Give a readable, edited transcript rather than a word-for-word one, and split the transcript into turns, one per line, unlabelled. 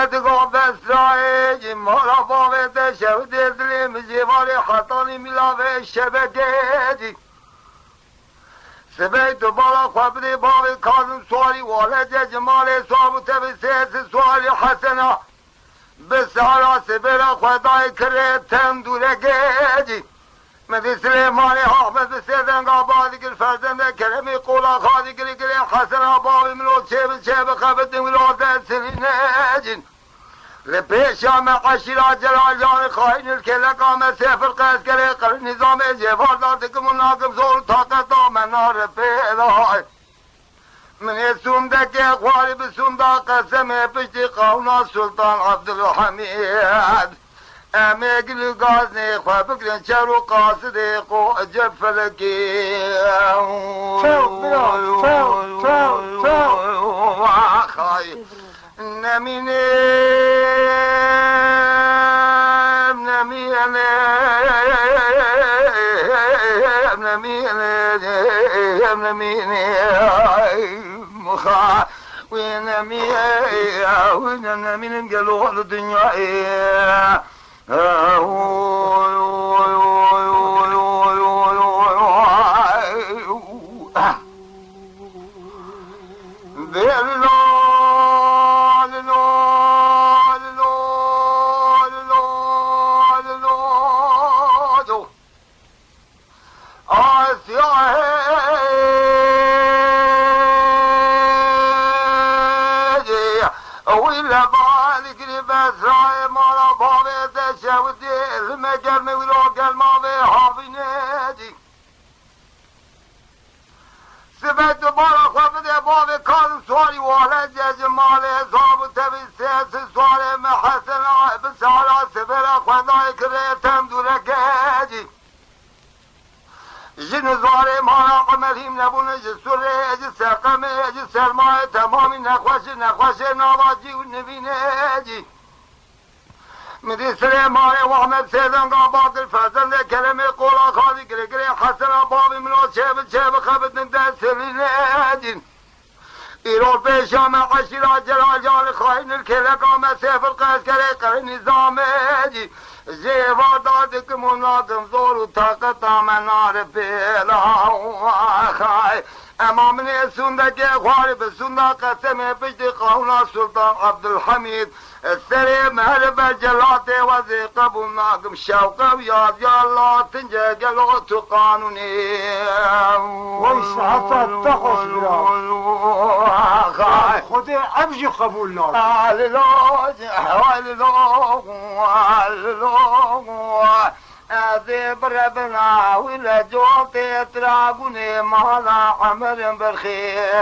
سبتگاه بسرائه مالا باوته شود دلیم زیواری خطانی ملاوه شبکه سبت بالا خبری باوی کازم سواری والد جمال صاحب تبسیت سواری حسنا بسارا سبرا خدای کره تندوره گیجی مدی سلیمانی حافظ بسیدن آبادی گر فرزند کرمی قولا خادی گری گری حسن آبادی منو چه بخبت ولادت سنینجین لپیشام عشیرا جلال جان خواهین الکلکام سفر قیس کری قرن نظام جوار دارد کمون ناکم زور طاقت آمنار پیدای من سندك اخواري بسندا قسم پشتی قونا سلطان عبدالحمید امیگل گازنی خواه بکرن چرو قاصد قو عجب فلکی خواهی وين قالوا الدنيا سبت بالا خفده باب کار سواری والد جمال صاحب تبسیت سواری محسن بسارا سبرا خدای کره تندوره گیجی جن زواره مانا قمریم نبونه جسوره جسرقمه جسرمای تمامی نخوش نواجی و نبینه جی مدی سلیمانی و احمد سیدن آباد الفرزند کلمه قولا خادی گره گره حسن آبابی منو چه بخبت ندست سلینه ایرول پیشام عشیرا جلال جان خواهین الکلکام سفر قیس کره قرن نظام جی زیوار داد که مناکم زور و طاقت آمنار پیلا خواهی امامنی سندک خواری بسنده قسم پشت قونا سلطان عبدالحمید سری مهر بجلات وزی قبول ناکم شوقم یاد یا الله تنجه گلو تو قانونی
ویس حتی تخص برا خود عبجی قبول ناکم
ذي بربنا ولا جوتي تراقوني مالا عمر بالخير